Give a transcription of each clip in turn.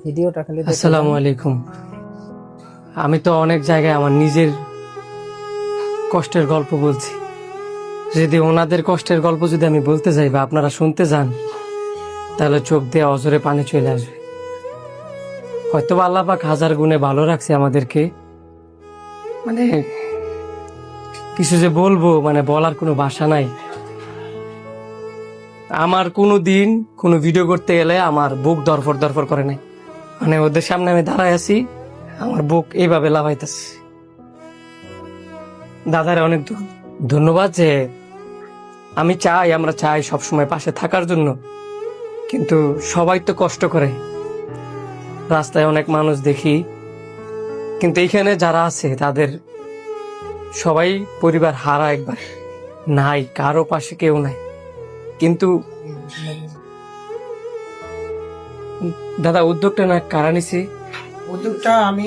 ভিডিওটা খালি আসসালামু আলাইকুম। আমি তো অনেক জায়গায় আমার নিজের কষ্টের গল্প বলছি। যদি ওনাদের কষ্টের গল্প যদি আমি বলতে যাই বা আপনারা শুনতে যান, তাহলে চোখ দিয়ে অজরে পানি চলে আসবে। হয়তো বা আল্লাহ পাক হাজার গুণে ভালো রাখছে আমাদেরকে, মানে কিছু যে বলবো, মানে বলার কোনো ভাষা নাই। আমার কোনো দিন কোনো ভিডিও করতে গেলে আমার বুক ধরফর ধরফর করে নাই, মানে ওদের সামনে আমি দাঁড়ায় আছি, আমার বুক এইভাবে লাফাইতেছে। দাদারে অনেক ধন্যবাদ যে আমরা চাই সবসময় পাশে থাকার জন্য, কিন্তু সবাই তো কষ্ট করে। রাস্তায় অনেক মানুষ দেখি, কিন্তু এইখানে যারা আছে তাদের সবাই পরিবার হারা একবার, নাই কারো পাশে কেউ নাই। কিন্তু দাদা উদ্যোগটা না কারা নিছি? উদ্যোগটা আমি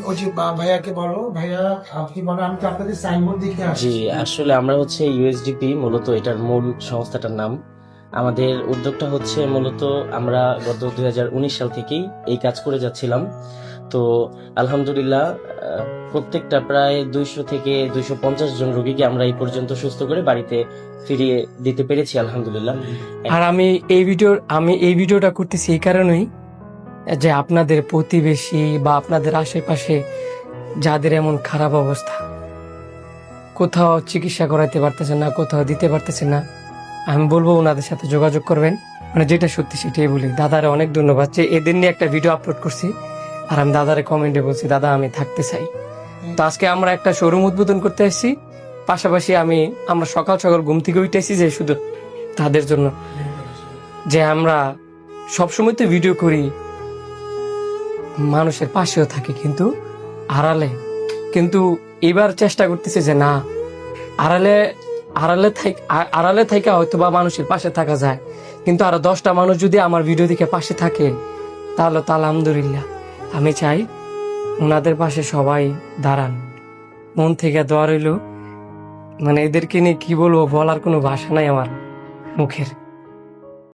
ওই যে ভাইয়াকে বলো, ভাইয়া আপনি বলো, আমি তো আপনাদের সাইনবোর্ড দেখে আসছি। জি, আসলে আমরা হচ্ছে ইউএসডিপি, মূলত এটার মূল সংস্থাটার নাম। আমাদের উদ্যোগটা হচ্ছে মূলত আমরা গত 2019 সাল থেকেই এই কাজ করে যাচ্ছিলাম। তো আলহামদুলিল্লাহ প্রত্যেকটা প্রায় 200 থেকে 250 জন রোগীকে আমরা এই পর্যন্ত সুস্থ করে বাড়িতে ফিরিয়ে দিতে পেরেছি আলহামদুলিল্লাহ। আর আমি এই ভিডিওটা করতেছি এই কারণেই যে আপনাদের প্রতিবেশী বা আপনাদের আশেপাশে যাদের এমন খারাপ অবস্থা, কোথাও চিকিৎসা করাইতে পারতেছেন না, কোথাও দিতে পারতেছেন না, আমি বলবো ওনাদের সাথে যোগাযোগ করবেন। মানে যেটা সত্যি সেটাই বলি। দাদারে অনেক ধন্যবাদ যে এদের নিয়ে একটা ভিডিও আপলোড করছি, আর আমি দাদারে কমেন্টে বলছি দাদা আমি থাকতে চাই। তো আজকে আমরা একটা শোরুম উদ্বোধন করতে আসছি, পাশাপাশি আমরা সকাল সকাল ঘুম থেকে উঠেছি যে শুধু তাদের জন্য, যে আমরা সবসময় তো ভিডিও করি, মানুষের পাশেও থাকি, কিন্তু আড়ালে। কিন্তু এবার চেষ্টা করতেছে যে না, আড়ালে আড়ালে থেকে হয়তো বা মানুষের পাশে থাকা যায়, কিন্তু আরো 10টা মানুষ যদি আমার ভিডিও দেখে পাশে থাকে, তাহলে তো আলহামদুলিল্লাহ। আমি চাই ওনাদের পাশে সবাই দাঁড়ান। মন থেকে দোয়া রইল। মানে এদেরকে নিয়ে কি বলবো, বলার কোনো ভাষা নাই আমার মুখের।